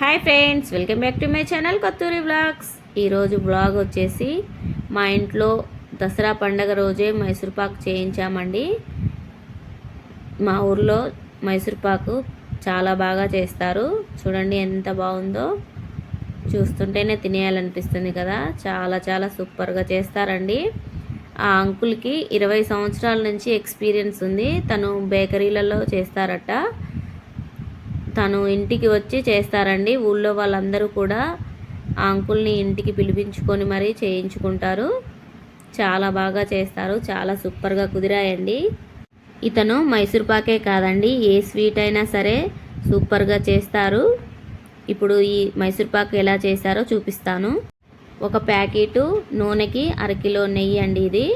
Hi friends, welcome back to my channel Katturi vlogs. ఈరోజు vlog వచ్చేసి మా ఇంట్లో దసరా పండగ రోజే మైసూర్పాకు చేయించామండి. మా ఊర్లో మైసూర్పాకు చాలా బాగా చేస్తారు. చూడండి ఎంత బాగుందో, చూస్తుంటేనే తినేయాలనిపిస్తుంది కదా. చాలా చాలా సూపర్గా చేస్తారండి. ఆ అంకుల్కి 20 సంవత్సరాల నుంచి ఎక్స్పీరియన్స్ ఉంది. తను బేకరీలలో చేస్తారట. తను ఇంటికి వచ్చి చేస్తారండి. ఊళ్ళో వాళ్ళందరూ కూడా ఆ అంకుల్ని ఇంటికి పిలిపించుకొని మరీ చేయించుకుంటారు. చాలా బాగా చేస్తారు. చాలా సూపర్గా కుదిరాయండి. ఇతను మైసూర్పాకే కాదండి, ఏ స్వీట్ అయినా సరే సూపర్గా చేస్తారు. ఇప్పుడు ఈ మైసూర్పాకు ఎలా చేశారో చూపిస్తాను. ఒక ప్యాకెటు నూనెకి 1/2 కిలో నెయ్యి అండి. ఇది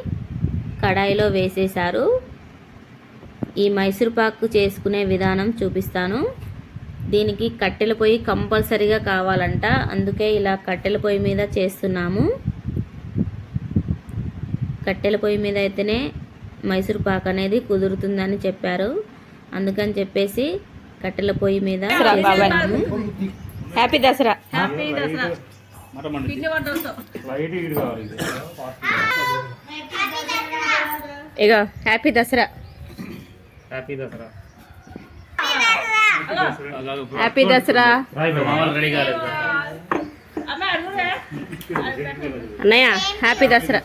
కడాయిలో వేసేశారు. ఈ మైసూర్పాకు చేసుకునే విధానం చూపిస్తాను. దీనికి కట్టెల పొయ్యి కంపల్సరీగా కావాలంట. అందుకే ఇలా కట్టెల పొయ్యి మీద చేస్తున్నాము. కట్టెల పొయ్యి మీద అయితేనే మైసూర్పాకు అనేది కుదురుతుందని చెప్పారు. అందుకని చెప్పేసి కట్టెల పొయ్యి మీద చేస్తున్నాము. హ్యాపీ దసరా. ఇగో హ్యాపీ దసరా. హ్యాపీ దసరా అన్నయ్య. హ్యాపీ దసరా.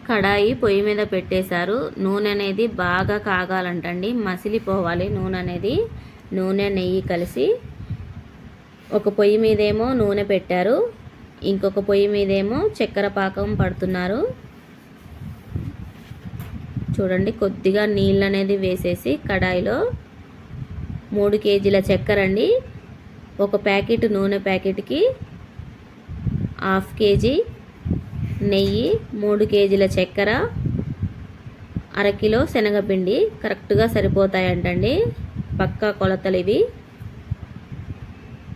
కడాయి పొయ్యి మీద పెట్టేశారు. నూనె అనేది బాగా కాగాలంటండి, మసిలిపోవాలి నూనె అనేది. నూనె నెయ్యి కలిసి ఒక పొయ్యి మీదేమో నూనె పెట్టారు, ఇంకొక పొయ్యి మీదేమో చక్కెర పాకం పడుతున్నారు. చూడండి, కొద్దిగా నీళ్ళు అనేది వేసేసి కడాయిలో 3 కేజీల చక్కెర అండి. ఒక ప్యాకెట్ నూనె ప్యాకెట్కి 1/2 కేజీ నెయ్యి, 3 కేజీల చక్కెర, 1/2 కిలో శనగపిండి కరెక్ట్గా సరిపోతాయంటండి. పక్కా కొలతలు ఇవి.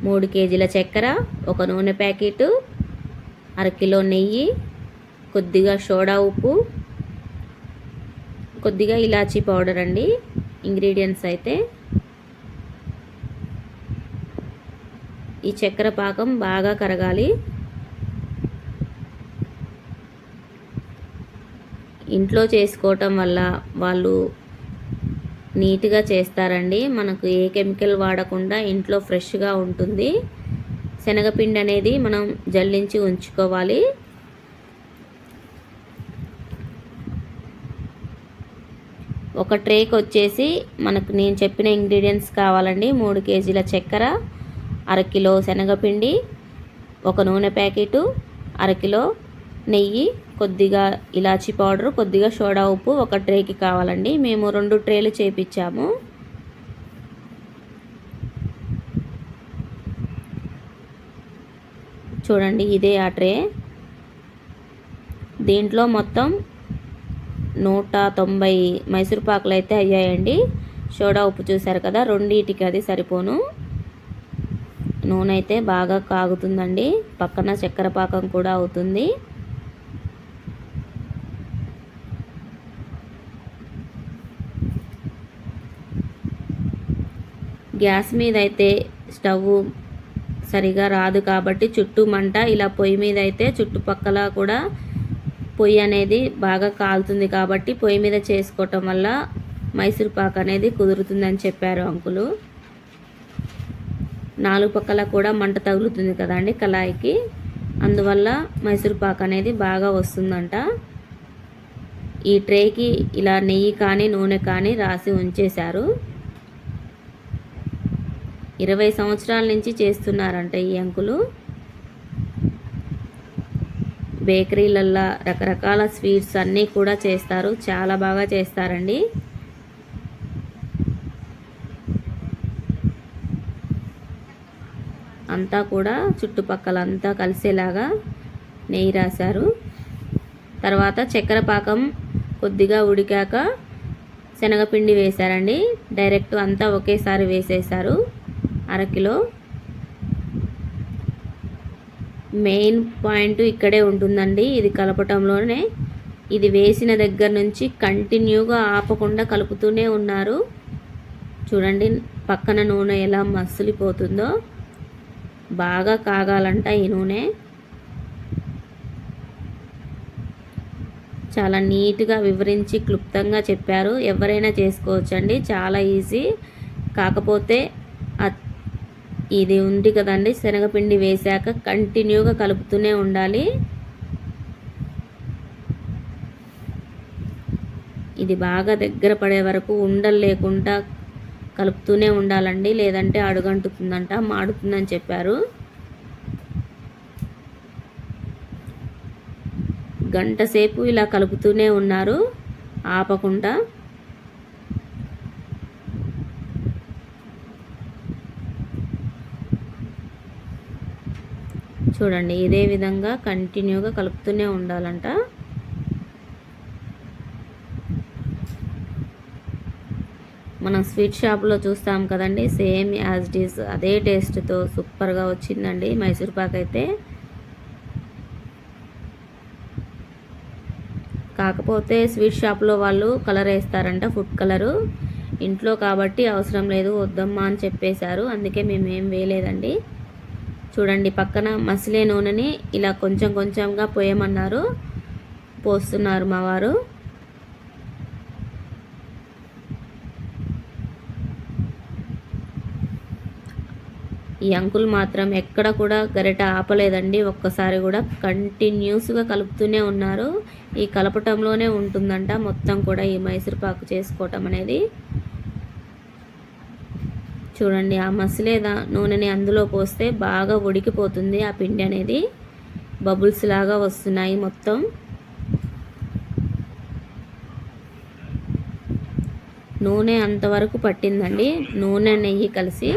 3 కేజీల చక్కెర, ఒక నూనె ప్యాకెట్, 1/2 కిలో నెయ్యి, కొద్దిగా సోడా ఉప్పు, కొద్దిగా ఇలాచీ పౌడర్ అండి ఇంగ్రీడియంట్స్ అయితే. ఈ చక్కెర పాకం బాగా కరగాలి. ఇంట్లో చేసుకోవటం వల్ల వాళ్ళు నీట్గా చేస్తారండి. మనకు ఏ కెమికల్ వాడకుండా ఇంట్లో ఫ్రెష్గా ఉంటుంది. శనగపిండి అనేది మనం జల్లించి ఉంచుకోవాలి. ఒక ట్రేకి వచ్చేసి మనకు నేను చెప్పిన ఇంగ్రీడియంట్స్ కావాలండి. 3 కేజీల చక్కెర, 1/2 కిలో శనగపిండి, ఒక నూనె ప్యాకెటు, 1/2 కిలో నెయ్యి, కొద్దిగా ఇలాచీ పౌడరు, కొద్దిగా సోడా ఉప్పు ఒక ట్రేకి కావాలండి. మేము 2 ట్రేలు చేపించాము. చూడండి, ఇదే ఆ ట్రే. దీంట్లో మొత్తం 190 మైసూర్పాకులు అయితే అయ్యాయండి. సోడా ఉప్పు చూసారు కదా, రెండింటికి అది సరిపోను. నూనె అయితే బాగా కాగుతుందండి. పక్కన చక్కెర పాకం కూడా అవుతుంది. గ్యాస్ మీద అయితే స్టవ్ సరిగా రాదు కాబట్టి చుట్టూ మంట. ఇలా పొయ్యి మీద అయితే చుట్టుపక్కల కూడా పొయ్యి అనేది బాగా కాలుతుంది కాబట్టి పొయ్యి మీద చేసుకోవటం వల్ల మైసూర్పాకు అనేది కుదురుతుందని చెప్పారు అంకులు. 4 పక్కల కూడా మంట తగులుతుంది కదండి కళాయికి, అందువల్ల మైసూర్పాకు అనేది బాగా వస్తుందంట. ఈ ట్రేకి ఇలా నెయ్యి కానీ నూనె కానీ రాసి ఉంచేశారు. 20 సంవత్సరాల నుంచి చేస్తున్నారంట ఈ అంకులు. బేకరీలల్లో రకరకాల స్వీట్స్ అన్నీ కూడా చేస్తారు. చాలా బాగా చేస్తారండి. అంతా కూడా చుట్టుపక్కల అంతా కలిసేలాగా నెయ్యి రాశారు. తర్వాత చక్కెర పాకం కొద్దిగా ఉడికాక శనగపిండి వేశారండి. డైరెక్ట్ అంతా ఒకేసారి వేసేశారు. 1/2 కిలో. మెయిన్ పాయింట్ ఇక్కడే ఉంటుందండి, ఇది కలపటంలోనే. ఇది వేసిన దగ్గర నుంచి కంటిన్యూగా ఆపకుండా కలుపుతూనే ఉన్నారు. చూడండి పక్కన నూనె ఎలా మసిలిపోతుందో. బాగా కాగాలంట ఈ నూనె. చాలా నీట్గా వివరించి క్లుప్తంగా చెప్పారు. ఎవరైనా చేసుకోవచ్చండి, చాలా ఈజీ. కాకపోతే ఇది ఉంది కదండి, శనగపిండి వేశాక కంటిన్యూగా కలుపుతూనే ఉండాలి. ఇది బాగా దగ్గర పడే వరకు ఉండలు లేకుండా కలుపుతూనే ఉండాలండి, లేదంటే అడుగంటుతుందంట, మాడుతుందని చెప్పారు. గంట సేపు ఇలా కలుపుతూనే ఉన్నారు ఆపకుండా. చూడండి ఇదే విధంగా కంటిన్యూగా కలుపుతూనే ఉండాలంట. మనం స్వీట్ షాప్లో చూస్తాం కదండి, సేమ్ యాజ్ ఇట్ ఈస్ అదే టేస్ట్తో సూపర్గా వచ్చిందండి మైసూర్పాక్ అయితే. కాకపోతే స్వీట్ షాప్లో వాళ్ళు కలర్ వేస్తారంట, ఫుడ్ కలరు. ఇంట్లో కాబట్టి అవసరం లేదు, వద్దమ్మా అని చెప్పేశారు. అందుకే మేము ఏం వేయలేదండి. చూడండి పక్కన మసిలే నూనెని ఇలా కొంచెం కొంచెంగా పోయమన్నారు, పోస్తున్నారు మా వారు. ఈ అంకుల్ మాత్రం ఎక్కడ కూడా గరిట ఆపలేదండి, ఒక్కసారి కూడా. కంటిన్యూస్గా కలుపుతూనే ఉన్నారు. ఈ కలపటంలోనే ఉంటుందంట మొత్తం కూడా ఈ మైసూర్పాకు చేసుకోవటం అనేది. చూడండి ఆ మసిలే నూనెని అందులో పోస్తే బాగా ఉడికిపోతుంది ఆ పిండి అనేది. బబుల్స్ లాగా వస్తున్నాయి మొత్తం. నూనె అంతవరకు పట్టిందండి, నూనె నెయ్యి కలిసి.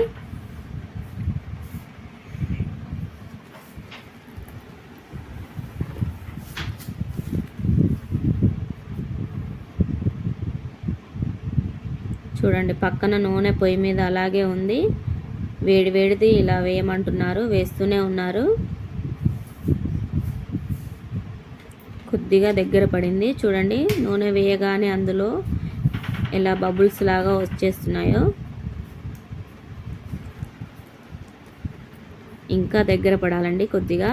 చూడండి పక్కన నూనె పొయ్యి మీద అలాగే ఉంది, వేడి వేడిది ఇలా వేయమంటున్నారు, వేస్తూనే ఉన్నారు. కొద్దిగా దగ్గర పడింది. చూడండి నూనె వేయగానే అందులో ఎలా బబుల్స్ లాగా వచ్చేస్తున్నాయో. ఇంకా దగ్గర పడాలండి కొద్దిగా.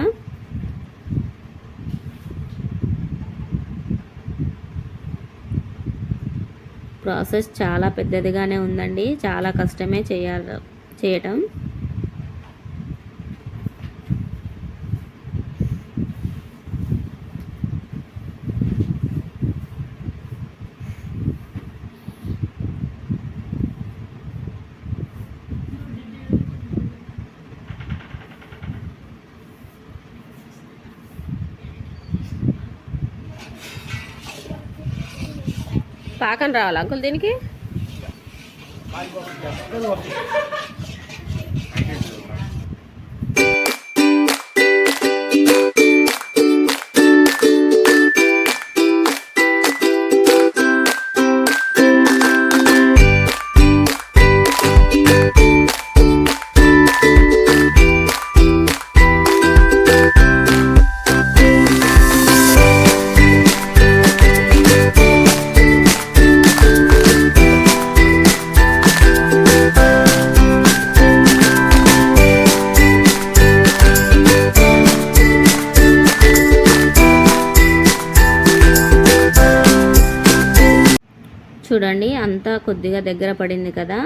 ప్రాసెస్ చాలా పెద్దదిగానే ఉందండి, చాలా కష్టమే చేయటం. పాకం రావాలి అంకుల్ దీనికి. చూడండి అంతా కొద్దిగా దగ్గర పడింది కదా,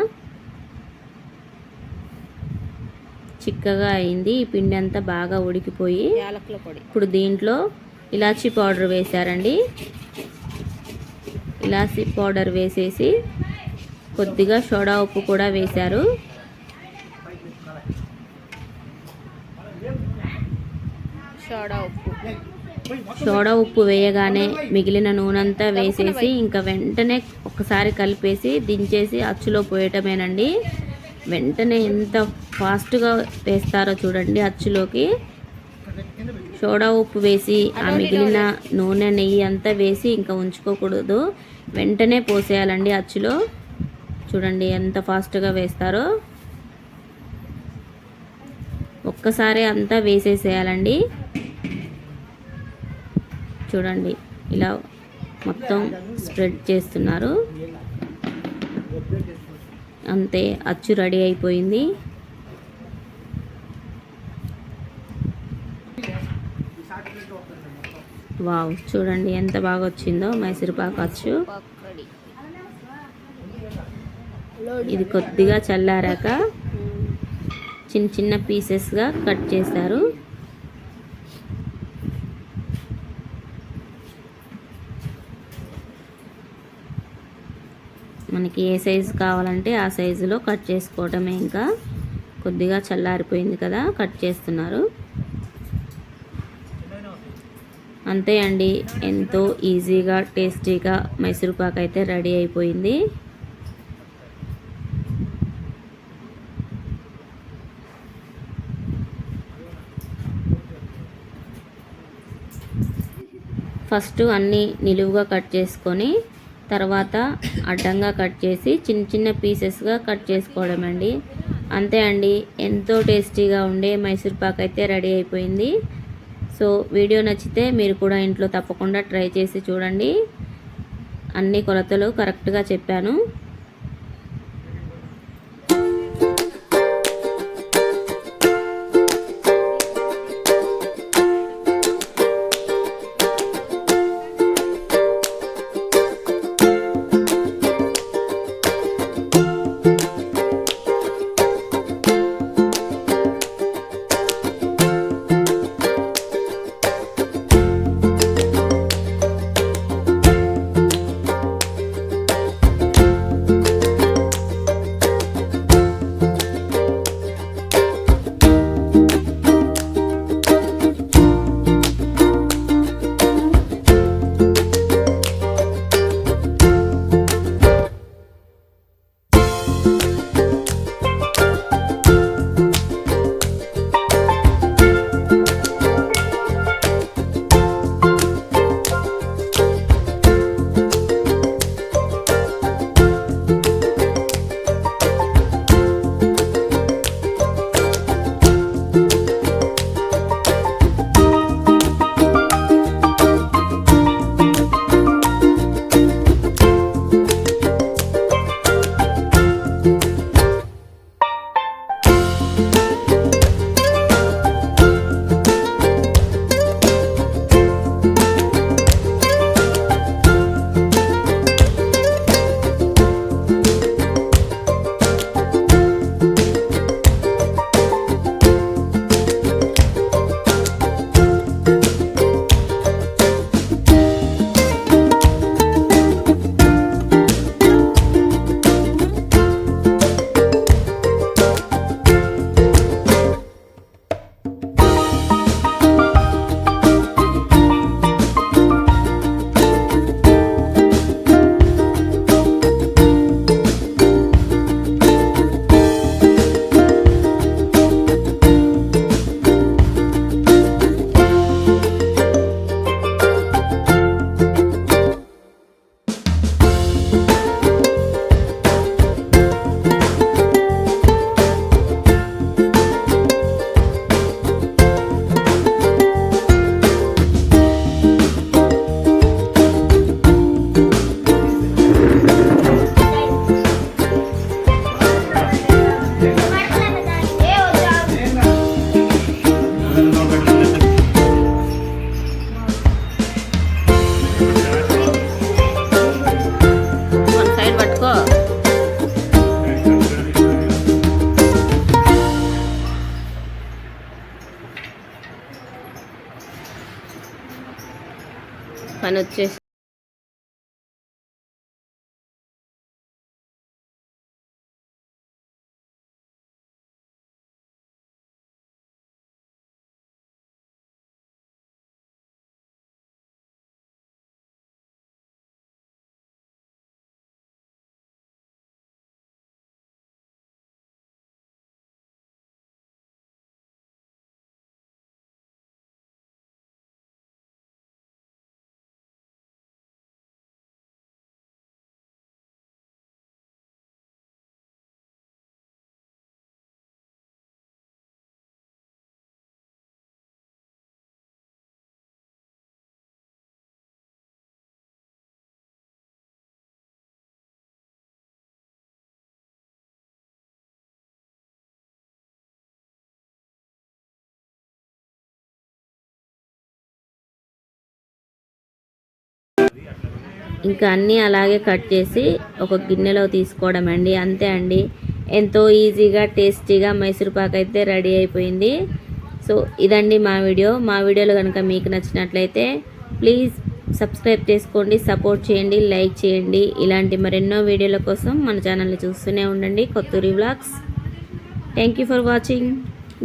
చిక్కగా అయింది. ఈ పిండి అంతా బాగా ఉడికిపోయి ఇప్పుడు దీంట్లో ఇలాచీ పౌడర్ వేశారండి. ఇలాచీ పౌడర్ వేసేసి కొద్దిగా సోడా ఉప్పు కూడా వేశారు. సోడా ఉప్పు వేయగానే మిగిలిన నూనెంతా వేసేసి ఇంకా వెంటనే ఒకసారి కలిపేసి దించేసి అచ్చులో పోయటమేనండి. వెంటనే ఎంత ఫాస్ట్గా వేస్తారో చూడండి అచ్చులోకి. సోడా ఉప్పు వేసి ఆ మిగిలిన నూనె నెయ్యి అంతా వేసి ఇంకా ఉంచుకోకూడదు, వెంటనే పోసేయాలండి అచ్చులో. చూడండి ఎంత ఫాస్ట్గా వేస్తారో. ఒక్కసారి అంతా వేసేసేయాలండి. చూడండి ఇలా మొత్తం స్ప్రెడ్ చేస్తున్నారు. అంతే, అచ్చు రెడీ అయిపోయింది. వావ్, చూడండి ఎంత బాగా వచ్చిందో మైసూర్పాకు అచ్చు. ఇది కొద్దిగా చల్లారాక చిన్న చిన్న పీసెస్గా కట్ చేశారు. మనకి ఏ సైజు కావాలంటే ఆ సైజులో కట్ చేసుకోవడమే. ఇంకా కొద్దిగా చల్లారిపోయింది కదా, కట్ చేస్తున్నారు. అంతే అండి, ఎంతో ఈజీగా టేస్టీగా మైసూర్పాకు అయితే రెడీ అయిపోయింది. ఫస్ట్ అన్నీ నిలువుగా కట్ చేసుకొని తర్వాత అడ్డంగా కట్ చేసి చిన్న చిన్న పీసెస్గా కట్ చేసుకోవడం అండి. అంతే అండి, ఎంతో టేస్టీగా ఉండే మైసూర్పాకు అయితే రెడీ అయిపోయింది. సో వీడియో నచ్చితే మీరు కూడా ఇంట్లో తప్పకుండా ట్రై చేసి చూడండి. అన్ని కొలతలు కరెక్ట్గా చెప్పాను. పని వచ్చేసి ఇంకా అన్నీ అలాగే కట్ చేసి ఒక గిన్నెలో తీసుకోవడం అండి. అంతే అండి, ఎంతో ఈజీగా టేస్టీగా మైసూర్పాక్ అయితే రెడీ అయిపోయింది. సో ఇదండి మా వీడియోలో కనుక మీకు నచ్చినట్లయితే ప్లీజ్ సబ్స్క్రైబ్ చేసుకోండి, సపోర్ట్ చేయండి, లైక్ చేయండి. ఇలాంటి మరెన్నో వీడియోల కోసం మన ఛానల్ని చూస్తూనే ఉండండి. Kotturi vlogs. Thank you for watching.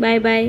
Bye bye.